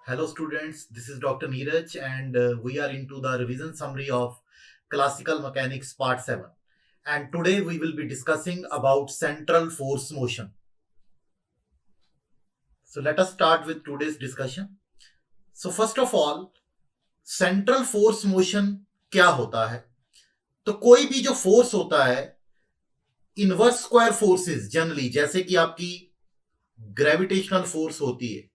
Hello students, this is Dr. Neeraj and we are into the revision summary of classical mechanics part 7, and today we will be discussing about central force motion. So let us start with today's discussion. So first of all, central force motion क्या होता है? तो कोई भी जो force होता है, inverse square forces generally, जैसे कि आपकी ग्रेविटेशनल फोर्स होती है,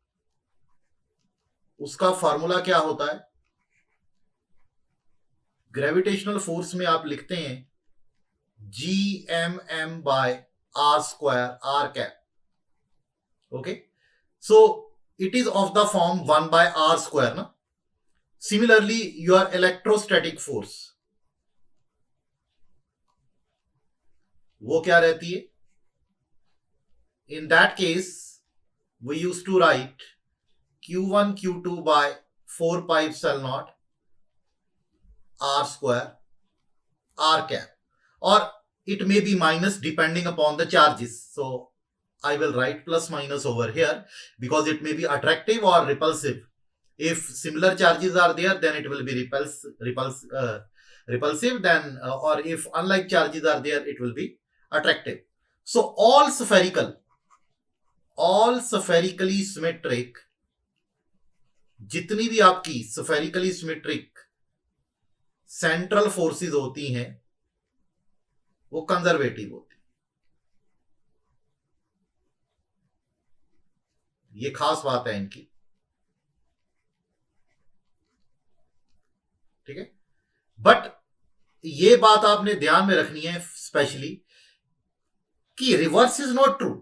उसका फॉर्मूला क्या होता है? ग्रेविटेशनल फोर्स में आप लिखते हैं GMM by R square R cap. Okay, so it is of the form 1 by R square ना. सिमिलरली योर इलेक्ट्रोस्टैटिक फोर्स, वो क्या रहती है? In that case we use to write Q1 Q2 by 4 pi epsilon naught R square R cap, or it may be minus depending upon the charges. So I will write plus minus over here because it may be attractive or repulsive. If similar charges are there, then it will be repulsive. Then or if unlike charges are there, it will be attractive. So all spherically symmetric, जितनी भी आपकी spherically symmetric central forces होती हैं वो conservative होती हैं. ये खास बात है इनकी, ठीक है. बट ये बात आपने ध्यान में रखनी है स्पेशली कि reverse is not true.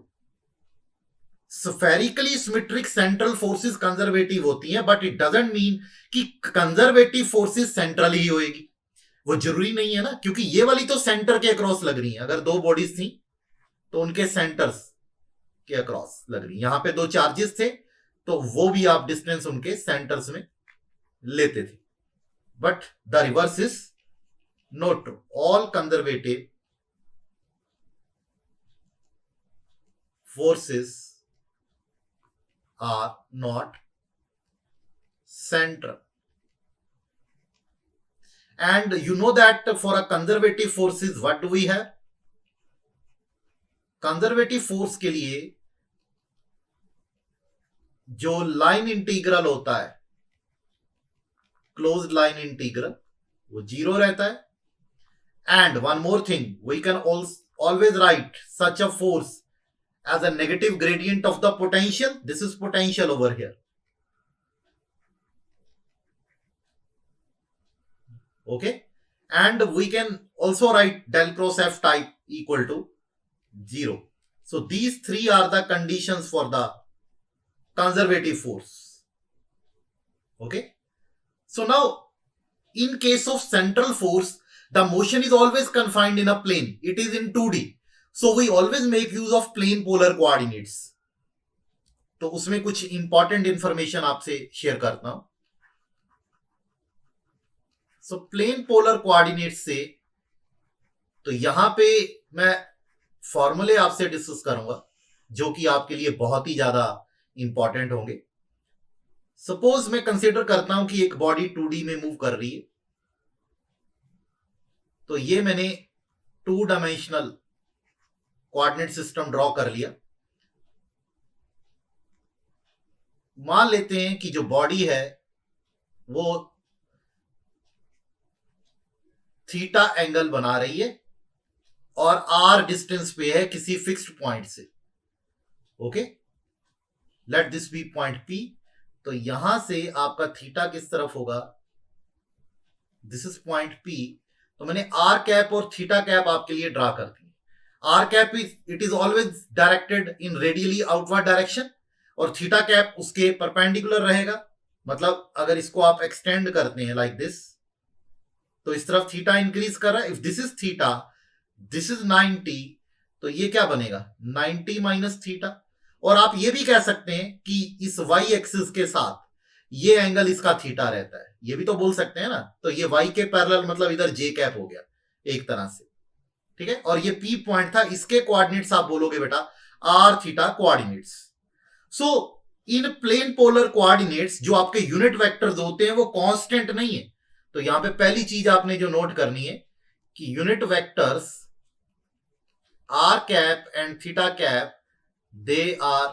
Spherically symmetric central forces conservative होती हैं, बट इट डजंट मीन कि कंजर्वेटिव फोर्सेस सेंट्रल ही होएगी. वो जरूरी नहीं है ना, क्योंकि ये वाली तो सेंटर के अक्रॉस लग रही है. अगर दो बॉडीज थी तो उनके सेंटर्स के अक्रॉस लग रही. यहां पे दो चार्जेस थे तो वो भी आप डिस्टेंस उनके सेंटर्स में लेते थे. But the reverse is not true. All conservative forces are not central. And you know that for a conservative forces, what do we have? Conservative force के लिए जो लाइन इंटीग्रल होता है, क्लोज्ड लाइन इंटीग्रल, वो 0 रहता है. And one more thing, we can always write such a force as a negative gradient of the potential. This is potential over here. Okay, and we can also write del cross F type equal to 0. So these three are the conditions for the conservative force. Okay, so now in case of central force, the motion is always confined in a plane. It is in 2D. So we always make use of plane polar coordinates. तो उसमें कुछ important information आपसे share करता हूं. So plane polar coordinate से, तो यहां पे मैं फॉर्मूले आपसे डिस्कस करूंगा जो कि आपके लिए बहुत ही ज्यादा इंपॉर्टेंट होंगे. सपोज मैं कंसीडर करता हूं कि एक बॉडी 2D में मूव कर रही है. तो ये मैंने 2 डायमेंशनल कोऑर्डिनेट सिस्टम ड्रॉ कर लिया. मान लेते हैं कि जो बॉडी है वो थीटा एंगल बना रही है और आर डिस्टेंस पे है किसी फिक्स्ड पॉइंट से. Okay, let this be point P. तो यहां से आपका थीटा किस तरफ होगा? This is point P. तो मैंने आर कैप और थीटा कैप आपके लिए ड्रा कर दी. R cap it is always directed in radially outward direction और थीटा कैप उसके परपेंडिकुलर रहेगा. मतलब अगर इसको आप एक्सटेंड करते हैं लाइक दिस, तो इस तरफ थीटा इंक्रीज कर रहा है. If this is theta, this is 90, तो ये क्या बनेगा? 90 माइनस थीटा. और आप ये भी कह सकते हैं कि इस वाई एक्सिस के साथ ये एंगल इसका थीटा रहता है. ये भी तो बोल सकते हैं ना. तो ये वाई के पैरेलल, मतलब इधर जे कैप हो गया एक तरह से, ठीक है. और ये पी पॉइंट था, इसके कोऑर्डिनेट्स आप बोलोगे बेटा R theta coordinates. So in plane polar coordinates जो आपके यूनिट वेक्टर्स होते हैं वो कांस्टेंट नहीं है। तो यहां पे पहली चीज आपने जो नोट करनी है कि unit vectors R cap and theta cap they are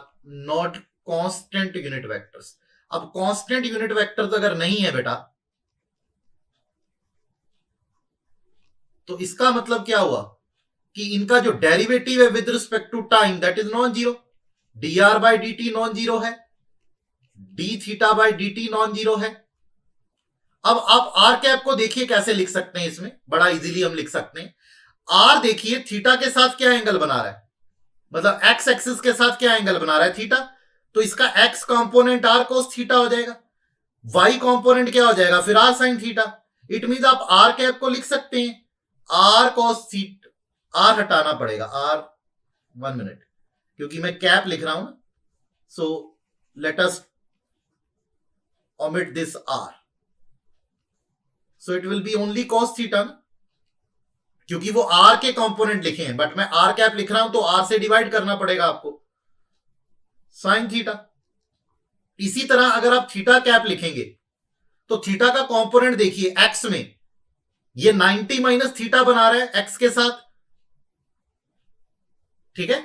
not constant unit vectors. अब कांस्टेंट यूनिट वेक्टर्स अगर नहीं है बेटा तो इसका मतलब क्या हुआ कि इनका जो डेरिवेटिव है with respect to time that is non zero. D R by D T non zero है, D theta by D T non zero है। अब आप आर कैप को देखिए कैसे लिख सकते हैं, इसमें बड़ा इजीली हम लिख सकते हैं। आर देखिए थीटा के साथ क्या एंगल बना रहा है, मतलब एक्स एक्सिस के साथ क्या एंगल बना रहा है, थीटा। तो इसका X component R cos theta हो जाएगा, वाई कंपोनेंट क्या हो जाएगा फिर R sine theta. It mean आप आर कैप को लिख सकते हैं आर कोस थीटा, आर हटाना पड़ेगा, आर 1 मिनट क्योंकि मैं कैप लिख रहा हूं ना, so let us omit this r, so it will be only cos theta, क्योंकि वो r के कंपोनेंट लिखे हैं, बट मैं r कैप लिख रहा हूं तो r से डिवाइड करना पड़ेगा आपको, sin थीटा। इसी तरह अगर आप थीटा कैप लिखेंगे तो थीटा का कंपोनेंट देखिए x में ये 90 माइनस थीटा बना रहा है x के साथ, ठीक है।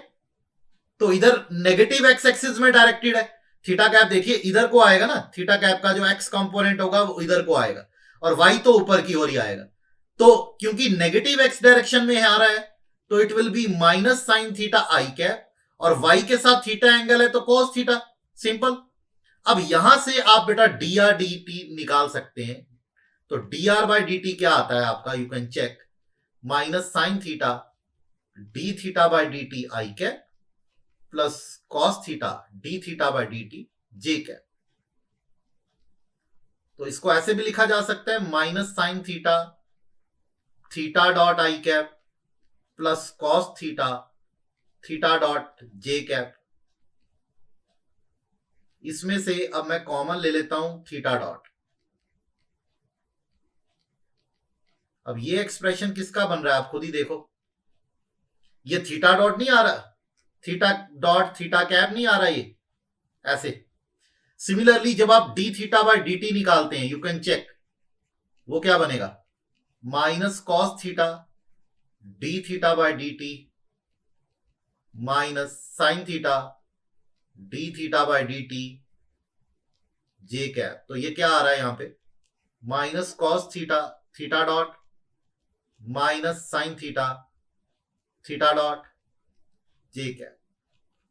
तो इधर नेगेटिव x एक्सिस में डायरेक्टेड है। थीटा कैप देखिए इधर को आएगा ना, थीटा कैप का जो x कंपोनेंट होगा वो इधर को आएगा और y तो ऊपर की ओर ही आएगा। तो क्योंकि नेगेटिव x डायरेक्शन में आ रहा है तो it will B minus sine theta I cap, और y के साथ थीटा एंगल है तो cos थीटा, सिंपल। अब यहां से आप बेटा dr dt निकाल सकते हैं। तो dr बाई dt क्या आता है आपका, you can check, minus sine theta D theta by D T I cap plus cos theta D theta by D T J cap. तो इसको ऐसे भी लिखा जा सकता है minus sine theta theta dot I cap plus cos theta theta dot J cap. इसमें से अब मैं कॉमन ले लेता हूं थीटा डॉट। अब ये एक्सप्रेशन किसका बन रहा है आप खुद ही देखो, ये थीटा डॉट नहीं आ रहा, थीटा डॉट थीटा कैप नहीं आ रहा ये ऐसे। सिमिलरली जब आप D theta by D T निकालते हैं यू कैन चेक, वो क्या बनेगा, minus cos theta D theta by D T minus sine theta D theta by D T J cap. तो ये क्या आ रहा है यहां पे, minus cos theta theta dot minus sine theta theta dot J cap.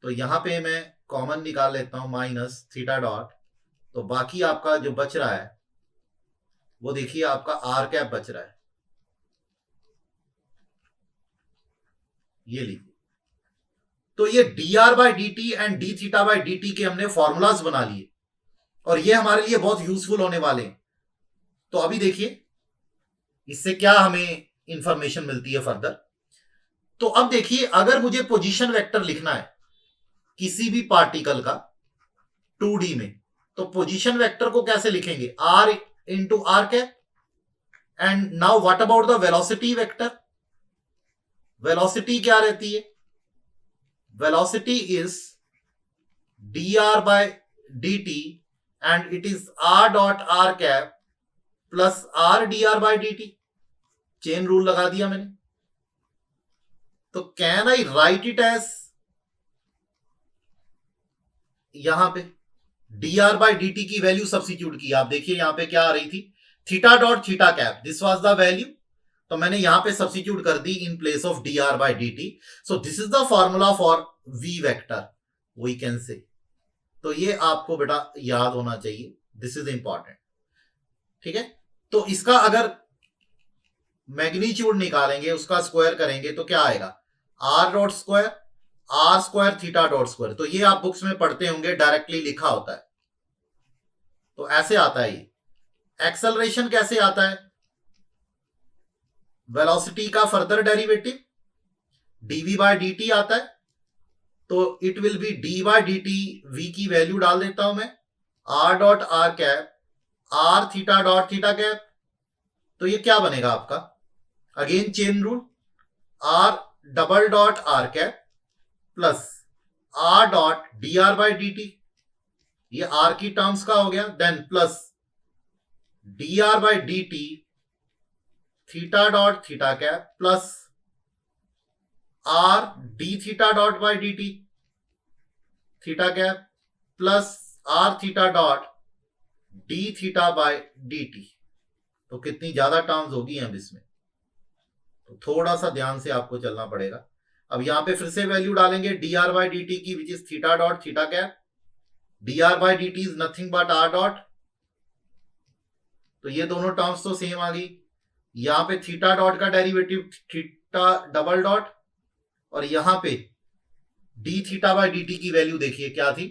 तो यहां पे मैं कॉमन निकाल लेता हूं माइनस थीटा डॉट, तो बाकी आपका जो बच रहा है वो देखिए आपका आर कैप बच रहा है, ये लीजिए। तो ये D R by D T and D theta by D T के हमने फॉर्मूलाज बना लिए और ये हमारे लिए बहुत यूजफुल होने वाले हैं। तो अभी देखिए इससे क्या हमें इंफॉर्मेशन मिलती है फर्दर। तो अब देखिए अगर मुझे पोजीशन वेक्टर लिखना है किसी भी पार्टिकल का 2D में, तो पोजीशन वेक्टर को कैसे लिखेंगे, r into R cap. And now what about the velocity vector, velocity क्या रहती है, velocity is dr by dt and it is r dot R cap plus r dr by dt। Chain rule लगा दिया मैंने। तो can I write it as, यहां पे dr by dt की वैल्यू सब्स्टिट्यूट की, आप देखिए यहां पे क्या आ रही थी, theta dot theta cap, this was the value. तो मैंने यहां पे सब्स्टिट्यूट कर दी in place of dr by dt। So this is the formula for v vector, we can say. तो ये आपको बेटा याद होना चाहिए, दिस इज इंपॉर्टेंट, ठीक है। तो इसका अगर मैग्नीट्यूड निकालेंगे, उसका स्क्वायर करेंगे तो क्या आएगा, R dot square R square theta dot square. तो ये आप बुक्स में पढ़ते होंगे, डायरेक्टली लिखा होता है। तो ऐसे आता है ये। एक्सेलरेशन कैसे आता है, वेलोसिटी का further derivative dv by dt आता है। तो it will be D by D T, V की वैल्यू डाल देता हूं मैं, R dot R cap R theta dot theta cap. तो ये क्या बनेगा आपका, again chain rule, R double dot R cap plus R dot D R by D T. ये आर की टर्म्स का हो गया, then plus D R by D T theta dot theta cap plus R D theta dot by D T theta cap plus R theta dot D theta by D T. तो कितनी ज्यादा terms होगी अब इसमें, तो थोड़ा सा ध्यान से आपको चलना पड़ेगा। अब यहां पे फिर से वैल्यू डालेंगे D R by D T की, which is theta dot theta cap. D R by D T is nothing but R dot, तो ये दोनों टर्म्स तो सेम आ गई। यहां पे थीटा डॉट का डेरिवेटिव थीटा डबल डॉट, और यहां पे D theta by D T की वैल्यू देखिए क्या थी,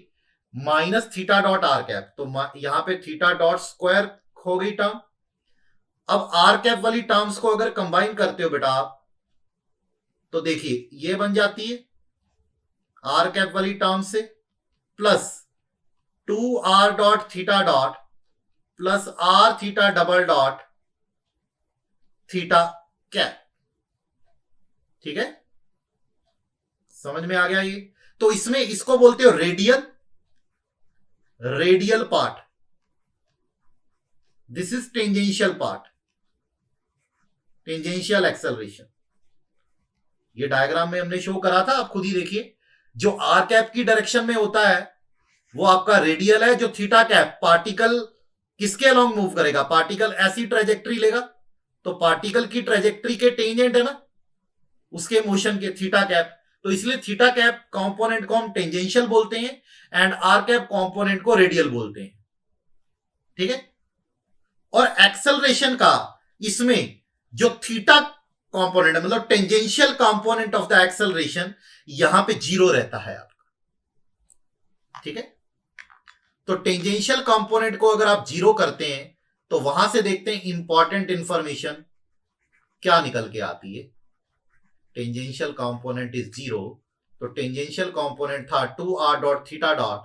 minus theta dot R cap. तो यहां पे थीटा डॉट स्क्वायर हो गई टर्म। अब आर कैप वाली टर्म्स को अगर कंबाइन करते हो बेटा आप, तो देखिए ये बन जाती है आर कैप वाली टर्म से plus 2r dot theta dot plus R theta double dot theta cap. ठीक है, समझ में आ गया ये। तो इसमें इसको बोलते हो radial part, this is tangential part, tangential acceleration. ये डायग्राम में हमने शो करा था, आप खुद ही देखिए। जो आर कैप की डायरेक्शन में होता है वो आपका रेडियल है। जो थीटा कैप, पार्टिकल किसके अलोंग मूव करेगा, पार्टिकल ऐसी ट्रेजेक्ट्री लेगा, तो पार्टिकल की ट्रेजेक्ट्री के टेंजेंट है ना उसके मोशन के थीटा कैप। तो इसलिए थीटा कैप कंपोनेंट को हम टेंजेंशियल बोलते हैं एंड आर कैप कंपोनेंट को रेडियल बोलते हैं। ठीक है, और एक्सेलरेशन का इसमें जो थीटा कंपोनेंट है, मतलब tangential component of the acceleration, यहां पे 0 रहता है आपका। ठीक है, तो टेंजेंशियल कंपोनेंट को अगर आप 0 करते हैं तो वहां से देखते हैं इंपॉर्टेंट इंफॉर्मेशन क्या निकल के आती है। टेंजेंशियल कंपोनेंट इज 0, तो टेंजेंशियल कंपोनेंट था 2r dot theta dot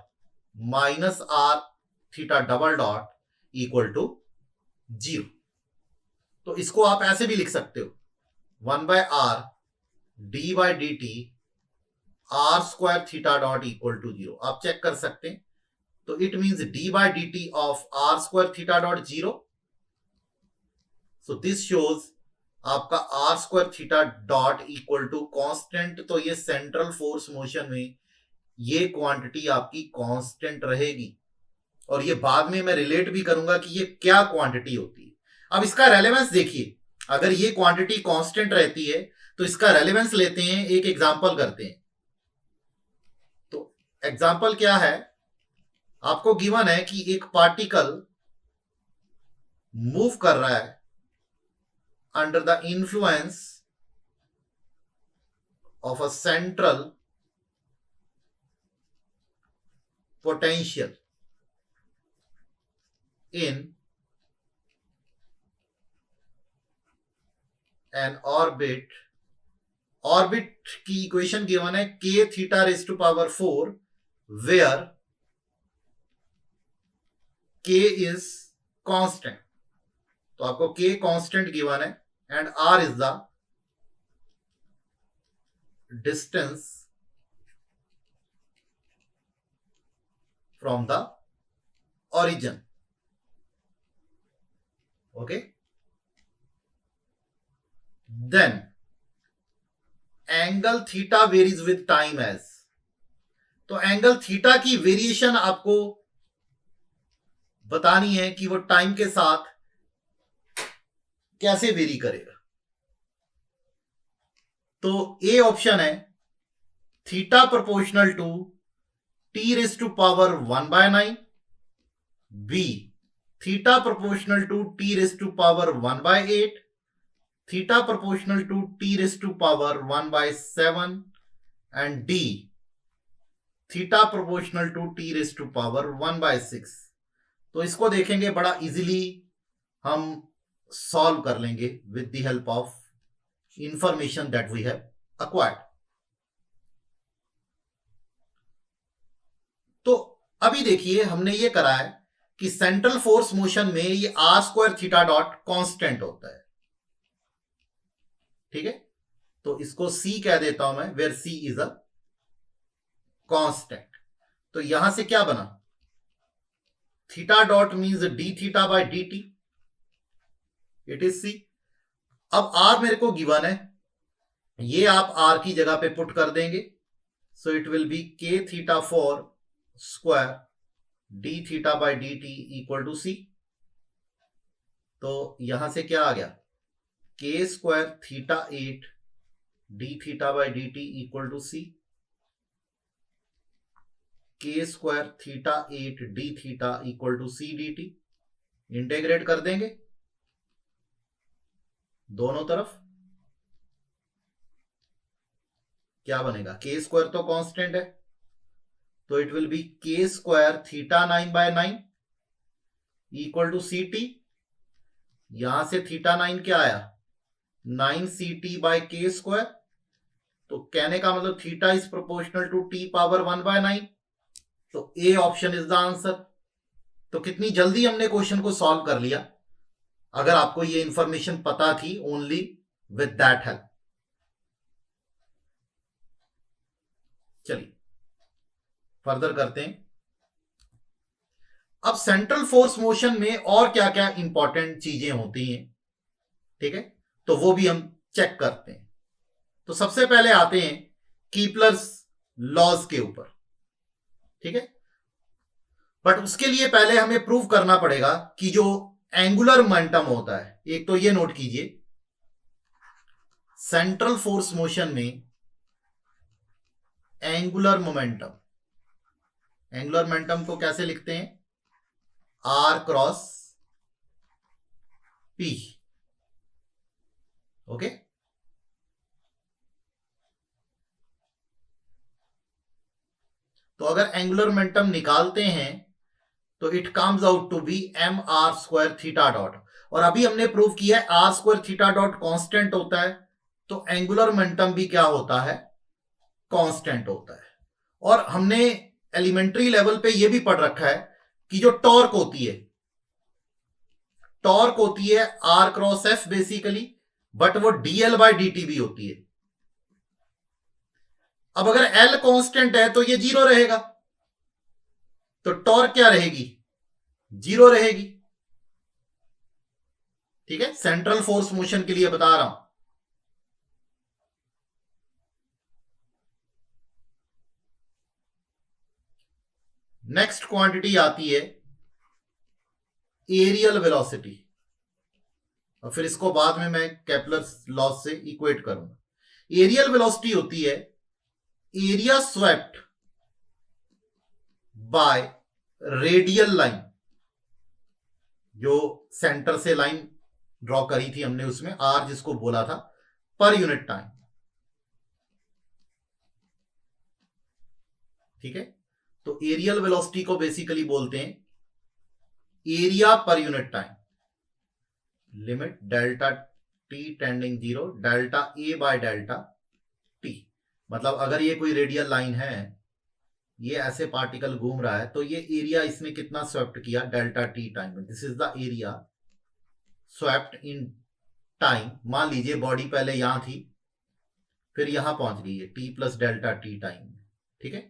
minus R theta double dot equal to 0। तो इसको आप ऐसे भी लिख सकते हो 1 by R D by D T are square theta dot equal to 0। आप चेक कर सकते हैं, तो it means D by D T of R square theta dot 0। So this shows आपका R square theta dot equal to constant. तो ये central force motion में ये क्वांटिटी आपकी कांस्टेंट रहेगी, और ये बाद में मैं रिलेट भी करूंगा कि ये क्या क्वांटिटी होती है। अब इसका रेलेवेंस देखिए, अगर ये क्वांटिटी कांस्टेंट रहती है तो इसका रेलेवेंस लेते हैं, एक एग्जांपल करते हैं। तो एग्जांपल क्या है, आपको गिवन है कि एक पार्टिकल मूव कर रहा है under the influence of a central potential in an orbit की इक्वेशन गिवन है k theta raise to power 4 where k is constant। तो आपको k कांस्टेंट गिवन है and r is the distance from the origin। Okay, then angle theta varies with time as. तो angle theta की variation आपको बतानी है कि वो टाइम के साथ कैसे वेरी करेगा। तो ए ऑप्शन है theta proportional to T raise to power 1/9, B theta proportional to T raise to power 1/8, theta proportional to T raise to power 1/7 and D theta proportional to T raise to power 1/6। तो इसको देखेंगे, बड़ा easily हम solve कर लेंगे with the help of information that we have acquired. तो अभी देखिए हमने ये करा है कि सेंट्रल फोर्स मोशन में ये r square theta dot constant होता है। ठीक है, तो इसको सी कह देता हूं मैं, where c is a constant. तो यहां से क्या बना, theta dot means d theta by D t, it is c. अब आर मेरे को गिवन है, ये आप आर की जगह पे पुट कर देंगे, so it will be K theta four square D theta by D T equal to C. तो यहां से क्या आ गया, K square theta at D theta by D T equal to C, K square theta at D theta equal to C D T. Integrate कर देंगे दोनों तरफ, क्या बनेगा, के स्क्वायर तो कांस्टेंट है, तो it will be k square theta 9 by 9 equal to c t. यहां से थीटा 9 क्या आया, 9 c t by k square, तो कहने का मतलब theta is proportional to t power 1 by 9, तो A option is the answer. तो कितनी जल्दी हमने क्वेश्चन को सॉल्व कर लिया, अगर आपको ये इंफॉर्मेशन पता थी, ओनली विद दैट हेल्प। चलिए फर्दर करते हैं। अब सेंट्रल फोर्स मोशन में और क्या क्या इंपॉर्टेंट चीजें होती हैं, ठीक है, तो वो भी हम चेक करते हैं। तो सबसे पहले आते हैं कीपलर्स लॉज के ऊपर, ठीक है। बट उसके लिए पहले हमें प्रूव करना पड़ेगा कि जो एंगुलर मोमेंटम होता है, एक तो ये नोट कीजिए, सेंट्रल फोर्स मोशन में एंगुलर मोमेंटम, एंगुलर मोमेंटम को कैसे लिखते हैं, आर क्रॉस पी, ओके। तो अगर एंगुलर मोमेंटम निकालते हैं तो it comes out to be m r square theta dot, और अभी हमने प्रूव किया है r square theta dot constant होता है, तो एंगुलर मोमेंटम भी क्या होता है, कांस्टेंट होता है। और हमने एलिमेंट्री लेवल पे ये भी पढ़ रखा है कि जो टॉर्क होती है, टॉर्क होती है r cross F basically, but वो डीएल बाय डी भी होती है। अब अगर एल कांस्टेंट है तो ये जीरो रहेगा, तो टॉर्क क्या रहेगी, जीरो रहेगी, ठीक है। सेंट्रल फोर्स मोशन के लिए बता रहा हूं। नेक्स्ट क्वांटिटी आती है एरियल वेलोसिटी, और फिर इसको बाद में मैं केपलर लॉ से इक्वेट करूंगा। एरियल वेलोसिटी होती है area swept by radial line, जो सेंटर से लाइन ड्रॉ करी थी हमने, उसमें आर जिसको बोला था पर यूनिट टाइम, ठीक है। तो एरियल वेलोसिटी को बेसिकली बोलते हैं area per unit time, limit delta t tending zero delta A bye delta T. मतलब अगर ये कोई रेडियल लाइन है, ये ऐसे पार्टिकल घूम रहा है, तो ये एरिया इसने कितना स्वेप्ट किया, डेल्टा टी टाइम में, this is the area swept in time. मान लीजिए बॉडी पहले यहां थी, फिर यहां पहुंच गई है T plus delta T time में, ठीक है।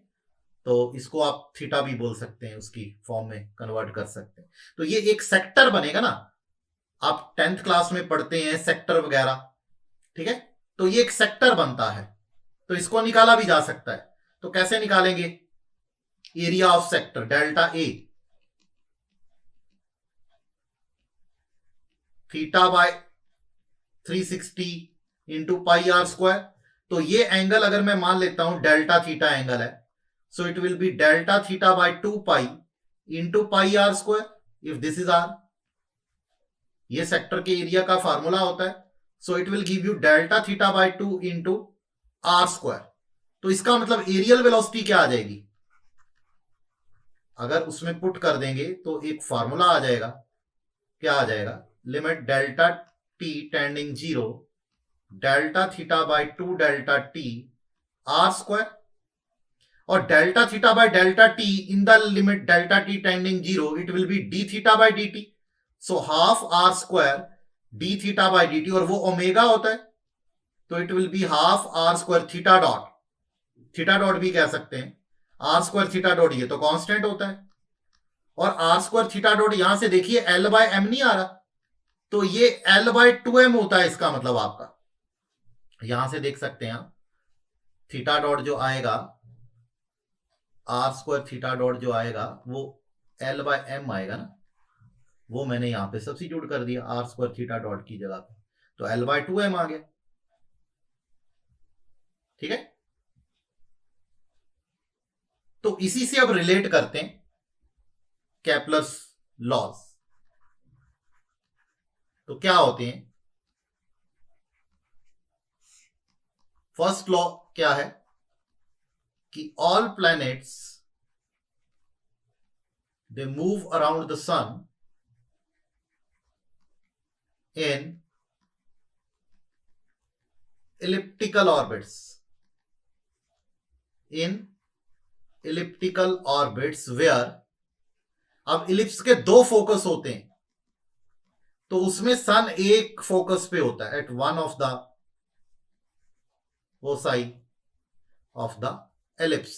तो इसको आप थीटा भी बोल सकते हैं, उसकी फॉर्म में कन्वर्ट कर सकते हैं। तो ये एक सेक्टर बनेगा ना, आप 10th क्लास में पढ़ते हैं सेक्टर वगैरह, ठीक है। तो ये एक सेक्टर बनता है, तो इसको निकाला भी जा सकता है। तो कैसे निकालेंगे, area of sector delta A theta by 360 into pi r square. तो ये एंगल अगर मैं मान लेता हूं डेल्टा थीटा एंगल है, so it will be delta theta by 2 pi into pi r square, if this is r. ये sector के एरिया का फार्मूला होता है, so it will give you delta theta by 2 into r square. तो इसका मतलब areal velocity क्या आ जाएगी, अगर उसमें पुट कर देंगे तो एक फार्मूला आ जाएगा, क्या आ जाएगा, limit delta t tending zero delta theta by 2 delta t are square, और delta theta by delta t in the limit delta t tending zero it will be d theta by D t, so half r square D theta by D t, और वो omega होता है, तो it will be half r square theta dot, theta dot भी कह सकते हैं, are square theta dot ये तो कांस्टेंट होता है, और आर स्क्वायर थीटा डॉट यहां से देखिए एल बाय एम नहीं आ रहा, तो ये एल बाय 2m होता है। इसका मतलब आपका यहां से देख सकते हैं आप, थीटा डॉट जो आएगा, आर स्क्वायर थीटा डॉट जो आएगा वो एल बाय एम आएगा ना, वो मैंने यहां पे सब्स्टिट्यूट कर दिया आर स्क्वायर थीटा डॉट की जगह पे, तो एल बाय 2m आ गया। ठीक है, तो इसी से अब रिलेट करते हैं केप्लर्स लॉज। तो क्या होते हैं, फर्स्ट लॉ क्या है कि all planets they move around the sun in elliptical orbits, in elliptical orbits where, अब इलिप्स के दो फोकस होते हैं, तो उसमें सन एक फोकस पे होता है at one of the foci of the ellipse.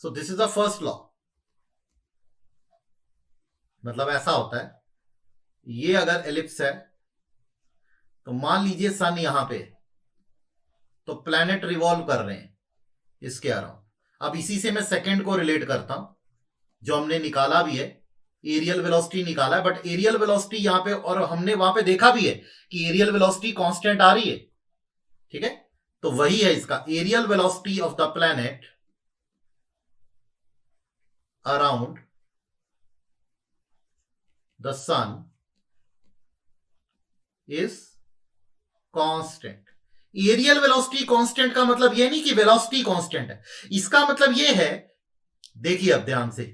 So this is the first law. मतलब ऐसा होता है, ये अगर एलिप्स है तो मान लीजिए सन यहां पे, तो प्लैनेट रिवॉल्व कर रहे हैं इसके अराउंड। अब इसी से मैं सेकंड को रिलेट करता हूं, जो हमने निकाला भी है, एरियल वेलोसिटी निकाला है, बट एरियल वेलोसिटी यहां पे, और हमने वहां पे देखा भी है कि एरियल वेलोसिटी कांस्टेंट आ रही है। ठीक है, तो वही है इसका, areal velocity of the planet around the sun is constant. Areal velocity constant का मतलब यह नहीं कि वेलोसिटी कांस्टेंट है, इसका मतलब यह है, देखिए अब ध्यान से,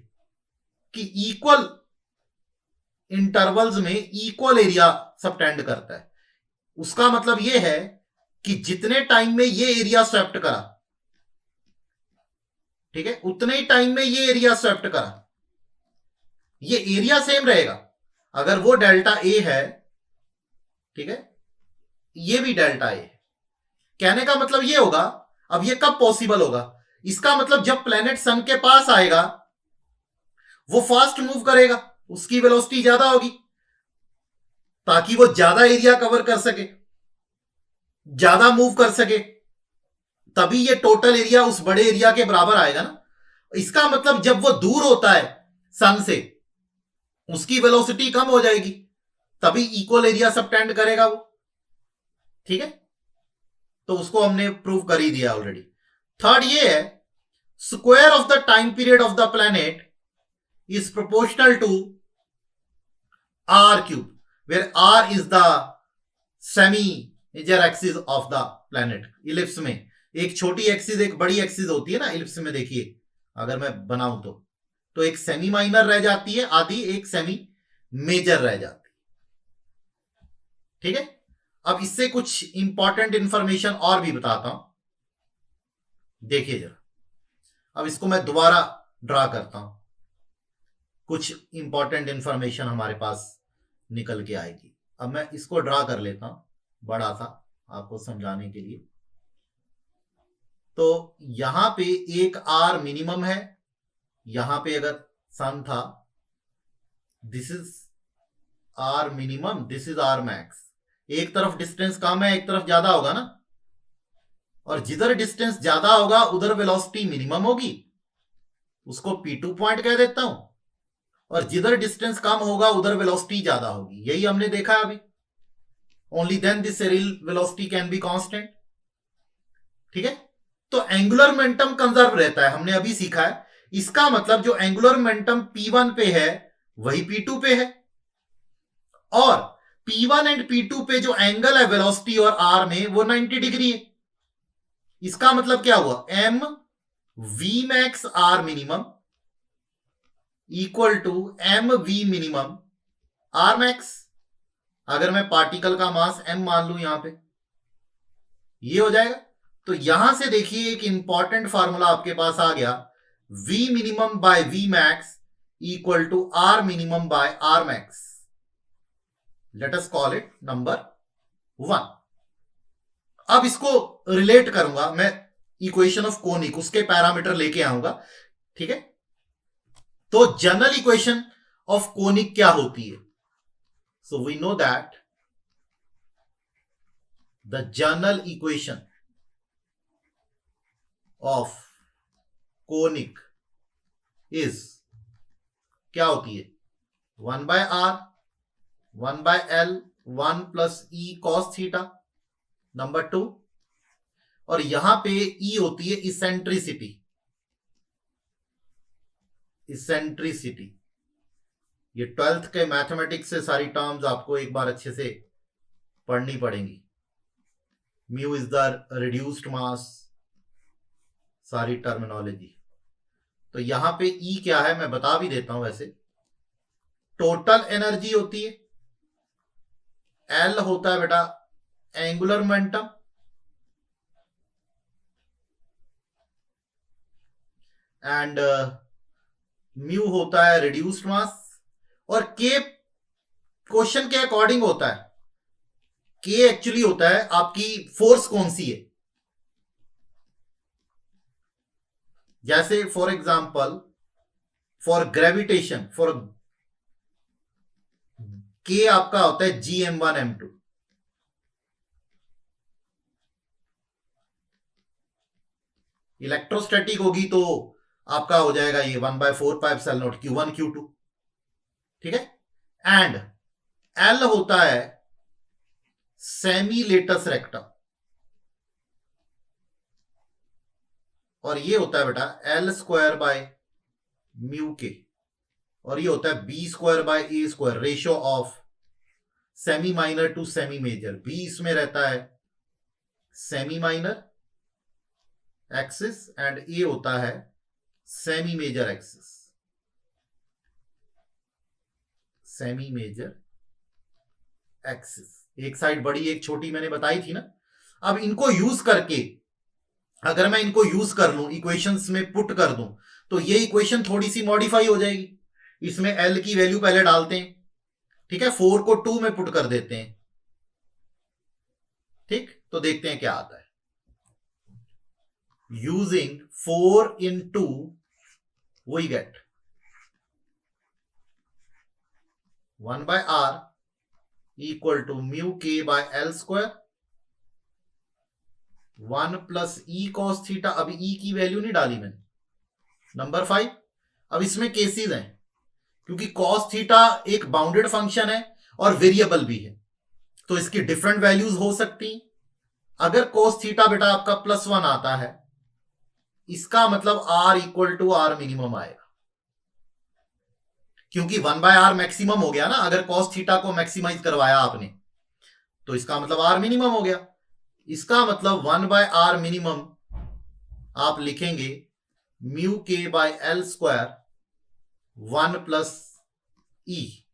कि इक्वल इंटरवल्स में इक्वल एरिया सबटेंड करता है। उसका मतलब यह है कि जितने टाइम में ये एरिया स्वेप्ट करा, ठीक है, उतने ही टाइम में ये एरिया स्वेप्ट करा, ये एरिया सेम रहेगा। अगर वो डेल्टा ए है, ठीक है, ये भी डेल्टा ए। कहने का मतलब ये होगा, अब ये कब पॉसिबल होगा, इसका मतलब जब प्लेनेट सन के पास आएगा, वो फास्ट मूव करेगा, उसकी वेलोसिटी ज्यादा होगी, ताकि वो ज्यादा एरिया कवर कर सके, ज्यादा मूव कर सके, तभी ये टोटल एरिया उस बड़े एरिया के बराबर आएगा ना। इसका मतलब जब वो दूर होता है सन से, उसकी वेलोसिटी कम हो जाएगी, तभी इक्वल एरिया सबटेंड करेगा वो। ठीक है, तो उसको हमने प्रूव कर ही दिया ऑलरेडी। थर्ड ये है, square of the time period of the planet is proportional to r cube, where r is the semi major axis of the planet. Ellipse में एक छोटी एक्सिस, एक बड़ी एक्सिस होती है ना इलिप्स में, देखिए अगर मैं बनाऊं तो एक सेमी माइनर रह जाती है आधी, एक सेमी मेजर रह जाती है। ठीक है, अब इससे कुछ इंपॉर्टेंट इंफॉर्मेशन और भी बताता हूं, देखिए जरा। अब इसको मैं दोबारा ड्रा करता हूं, कुछ इंपॉर्टेंट इंफॉर्मेशन हमारे पास निकल के आएगी। अब मैं इसको ड्रा कर लेता हूं बड़ा सा, आपको समझाने के लिए। तो यहां पे एक आर मिनिमम है, यहां पे अगर सन था, this is r minimum, this is r max. एक तरफ डिस्टेंस कम है, एक तरफ ज्यादा होगा ना, और जिधर डिस्टेंस ज्यादा होगा उधर वेलोसिटी मिनिमम होगी, उसको P2 पॉइंट कह देता हूं, और जिधर डिस्टेंस कम होगा उधर वेलोसिटी ज्यादा होगी। यही हमने देखा अभी, only then this areal velocity can be constant. ठीक है, तो एंगुलर मोमेंटम कंजर्व रहता है, हमने अभी सीखा है। इसका मतलब जो एंगुलर मोमेंटम P1 पे है वही P2 पे है, और P1 एंड P2 पे जो एंगल है वेलोसिटी और आर में, वो 90 डिग्री है। इसका मतलब क्या हुआ, m v max r minimum equal to m v minimum r max। अगर मैं पार्टिकल का मास m मान लू यहां पे, ये हो जाएगा। तो यहां से देखिए एक इंपॉर्टेंट फार्मूला आपके पास आ गया, v minimum by v max equal to r minimum by r max। Let us call it number 1। अब इसको रिलेट करूंगा मैं इक्वेशन ऑफ कोनिक, उसके पैरामीटर लेके आऊंगा, ठीक है। तो जनरल इक्वेशन ऑफ कोनिक क्या होती है? So we know that the general equation of conic is, क्या होती है? 1/r 1/l 1 + e cos theta, number 2। और यहां पे E होती है इसेंट्रिसिटी। इसेंट्रिसिटी, ये 12th के मैथमेटिक्स से सारी टर्म्स आपको एक बार अच्छे से पढ़नी पड़ेंगी। म्यू इज द रिड्यूस्ड मास, सारी टर्मिनोलॉजी। तो यहां पे E क्या है मैं बता भी देता हूं। वैसे टोटल एनर्जी होती है, L होता है बेटा एंगुलर मोमेंटम, एंड म्यू होता है रिड्यूस्ड मास, और K क्वेश्चन के अकॉर्डिंग होता है। K एक्चुअली होता है आपकी फोर्स कौन सी है। जैसे for example for gravitation, for K आपका होता है Gm1m2। इलेक्ट्रोस्टैटिक होगी तो आपका हो जाएगा ये 1/4πε0 Q1 Q2, ठीक है। एंड L होता है सेमी लेटस रेक्टम, और ये होता है बेटा L²/μk, और ये होता है B²/A², ratio of semi minor to semi major. B इसमें रहता है semi minor axis and A होता है semi major axis, semi major axis. एक साइड बड़ी एक छोटी मैंने बताई थी ना। अब इनको यूज करके अगर मैं इनको यूज कर लूं, इक्वेशंस में पुट कर दूं, तो ये इक्वेशन थोड़ी सी मॉडिफाई हो जाएगी। इसमें L की वैल्यू पहले डालते हैं, ठीक है, 4 को 2 में पुट कर देते हैं, ठीक। तो देखते हैं क्या आता है। Using 4 in 2 we get 1/r equal to μk/L², 1 + e cos theta. अभी E की वैल्यू नहीं डाली मैंने। नंबर 5, अब इसमें केसेस हैं, क्योंकि cos थीटा एक बाउंडेड फंक्शन है और वेरिएबल भी है, तो इसकी डिफरेंट वैल्यूज हो सकती। अगर cos थीटा बेटा आपका +1 आता है, इसका मतलब r = r मिनिमम आएगा, क्योंकि 1/r मैक्सिमम हो गया ना। अगर cos थीटा को मैक्सिमाइज करवाया आपने, तो इसका मतलब r मिनिमम हो गया। इसका मतलब 1/r मिनिमम आप लिखेंगे μk/L², 1 + e।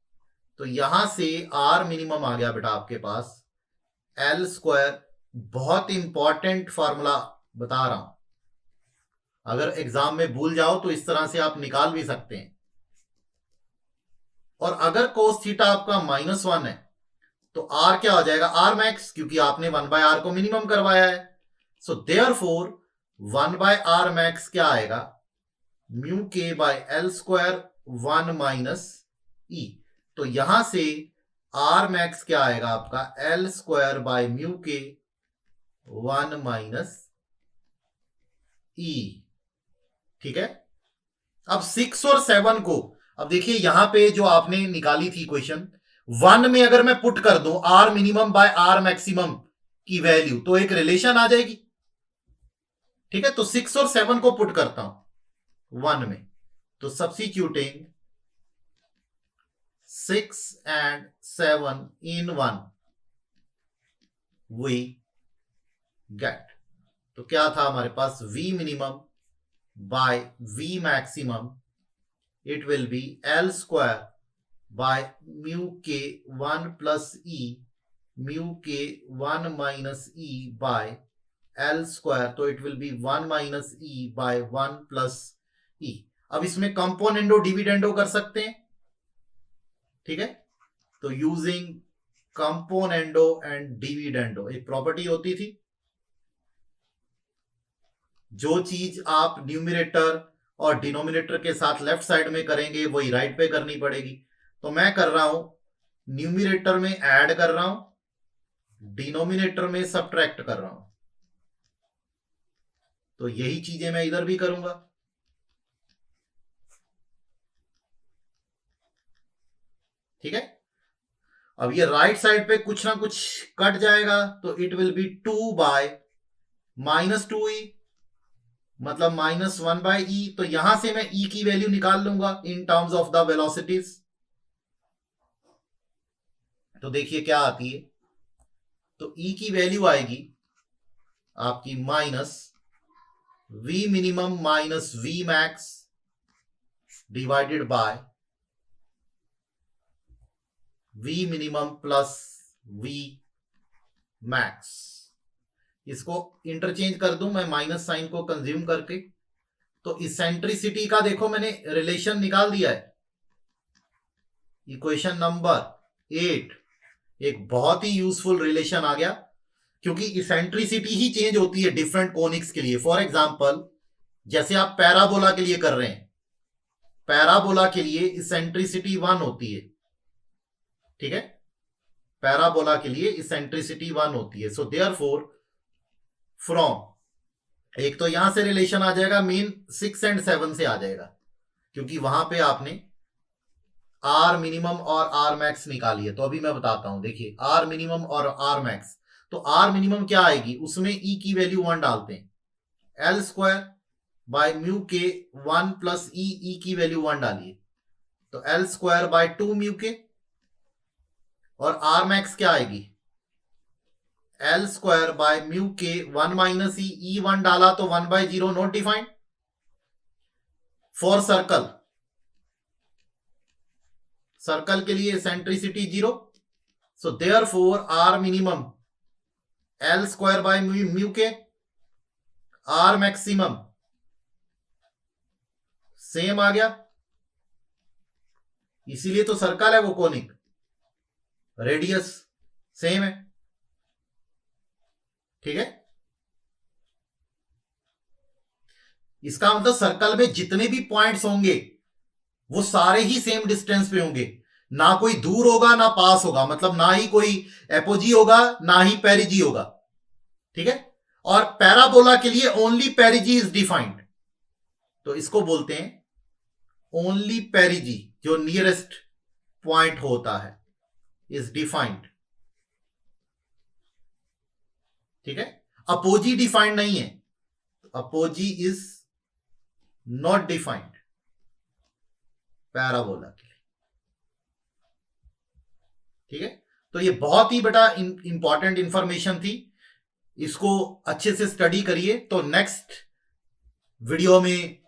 तो यहां से r मिनिमम आ गया बेटा आपके पास L²। बहुत इंपॉर्टेंट फॉर्मूला बता रहा हूं, अगर एग्जाम में भूल जाओ तो इस तरह से आप निकाल भी सकते हैं। और अगर cos थीटा आपका -1 है, तो r क्या हो जाएगा? r मैक्स, क्योंकि आपने 1/r को मिनिमम करवाया है। सो देयरफॉर 1/r मैक्स क्या आएगा? μk/L², 1 - e। तो यहां से r मैक्स क्या आएगा आपका? L²/μk, 1 - e, ठीक है। अब 6 और 7 को, अब देखिए यहां पे जो आपने निकाली थी इक्वेशन 1 में, अगर मैं पुट कर दूं r minimum by r maximum की वैल्यू, तो एक रिलेशन आ जाएगी, ठीक है। तो 6 और 7 को पुट करता हूं 1 में, तो substituting 6 and 7 in 1 we get, तो क्या था हमारे पास? v minimum by v maximum, it will be L² by μk 1 + e, μk 1 - e by L², तो it will be 1 - e by 1 + e। अब इसमें कंपोनेंडो डिविडेंडो कर सकते हैं, ठीक है। तो यूजिंग कंपोनेंडो एंड डिविडेंडो, एक प्रॉपर्टी होती थी, जो चीज आप न्यूमरेटर और डिनोमिनेटर के साथ लेफ्ट साइड में करेंगे वही राइट पे करनी पड़ेगी। तो मैं कर रहा हूं न्यूमरेटर में ऐड कर रहा हूं, डिनोमिनेटर में सब्ट्रैक्ट कर रहा हूं। तो यही चीजें मैं इधर भी करूंगा। ठीक है, अब ये राइट साइड पे कुछ ना कुछ कट जाएगा, तो it will B 2 bye -2e, मतलब -1/e। तो यहां से मैं e की वैल्यू निकाल लूंगा in terms of the velocities. तो देखिए क्या आती है, तो e की वैल्यू आएगी आपकी -v minimum -v max divided by v minimum plus v max. इसको इंटरचेंज कर दूं मैं माइनस साइन को कंज्यूम करके। तो इसेंट्रिसिटी का देखो मैंने रिलेशन निकाल दिया है। इक्वेशन नंबर 8 एक बहुत ही यूजफुल रिलेशन आ गया, क्योंकि इसेंट्रिसिटी ही चेंज होती है डिफरेंट कोनिक्स के लिए। फॉर एग्जांपल जैसे आप पैराबोला के लिए कर रहे हैं, पैराबोला के लिए इसेंट्रिसिटी 1 होती है। ठीक है, पैराबोला के लिए इसेंट्रिसिटी 1 होती है। सो देयरफॉर फ्रॉम, एक तो यहां से रिलेशन आ जाएगा, मेन 6 और 7 से आ जाएगा, क्योंकि वहां पे आपने आर मिनिमम और आर मैक्स निकाली है। तो अभी मैं बताता हूं, देखिए आर मिनिमम और आर मैक्स। तो आर मिनिमम क्या आएगी, उसमें ई की वैल्यू 1 डालते हैं, एल स्क्वायर बाय म्यू के 1 प्लस ई की वैल्यू 1 डालिए, तो एल स्क्वायर बाय 2 म्यू के। और आर मैक्स क्या आएगी, एल स्क्वायर बाय म्यू के 1 माइनस ई 1 डाला तो 1/0 not defined. For circle, circle के लिए eccentricity 0। So therefore r minimum l square by mu k, r maximum same आ गया, इसीलिए तो सर्कल है वो कोनिक, रेडियस सेम है। ठीक है, इसका मतलब सर्कल में जितने भी पॉइंट्स होंगे वो सारे ही सेम डिस्टेंस पे होंगे, ना कोई दूर होगा ना पास होगा, मतलब ना ही कोई एपोजी होगा ना ही पेरिजी होगा। ठीक है, और पैराबोला के लिए ओनली पेरिजी इज डिफाइंड, तो इसको बोलते हैं ओनली पेरिजी, जो नियरेस्ट पॉइंट होता है इज डिफाइंड। ठीक है, अपोजी डिफाइंड नहीं है, apogee is not defined parabola के लिए। ठीक है, तो ये बहुत ही बड़ा इंपॉर्टेंट इंफॉर्मेशन थी, इसको अच्छे से स्टडी करिए। तो नेक्स्ट वीडियो में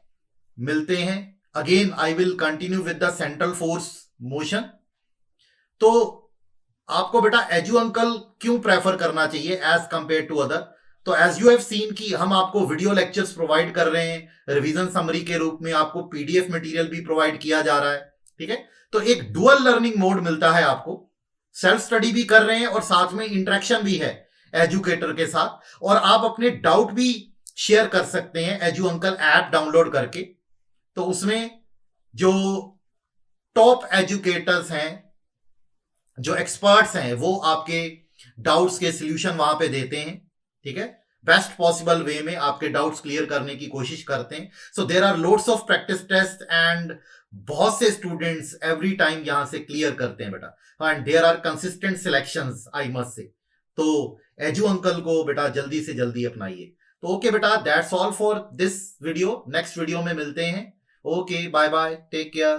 मिलते हैं। Again I will continue with the central force motion. तो आपको बेटा एजू अंकल क्यों प्रेफर करना चाहिए एज कंपेयर टू अदर, तो एज यू हैव सीन कि हम आपको वीडियो लेक्चर्स प्रोवाइड कर रहे हैं, रिवीजन समरी के रूप में आपको पीडीएफ मटेरियल भी प्रोवाइड किया जा रहा है। ठीक है, तो एक डुअल लर्निंग मोड मिलता है आपको, सेल्फ स्टडी भी कर रहे हैं और साथ में इंटरेक्शन भी है एजुकेटर के साथ, और आप अपने डाउट भी शेयर कर सकते हैं एजू अंकल ऐप डाउनलोड करके। तो उसमें जो टॉप एजुकेटर्स हैं, जो एक्सपर्ट्स हैं, वो आपके डाउट्स के सॉल्यूशन वहां पे देते हैं। ठीक है, बेस्ट पॉसिबल वे में आपके डाउट्स क्लियर करने की कोशिश करते हैं। So there are loads of practice test and बहुत से स्टूडेंट्स एवरी टाइम यहां से क्लियर करते हैं बेटा, and there are consistent selections I must say. तो एजू अंकल को बेटा जल्दी से जल्दी अपनाइए। तो ओके बेटा, that's all for this video. Next video में मिलते हैं। Okay, bye bye, take care.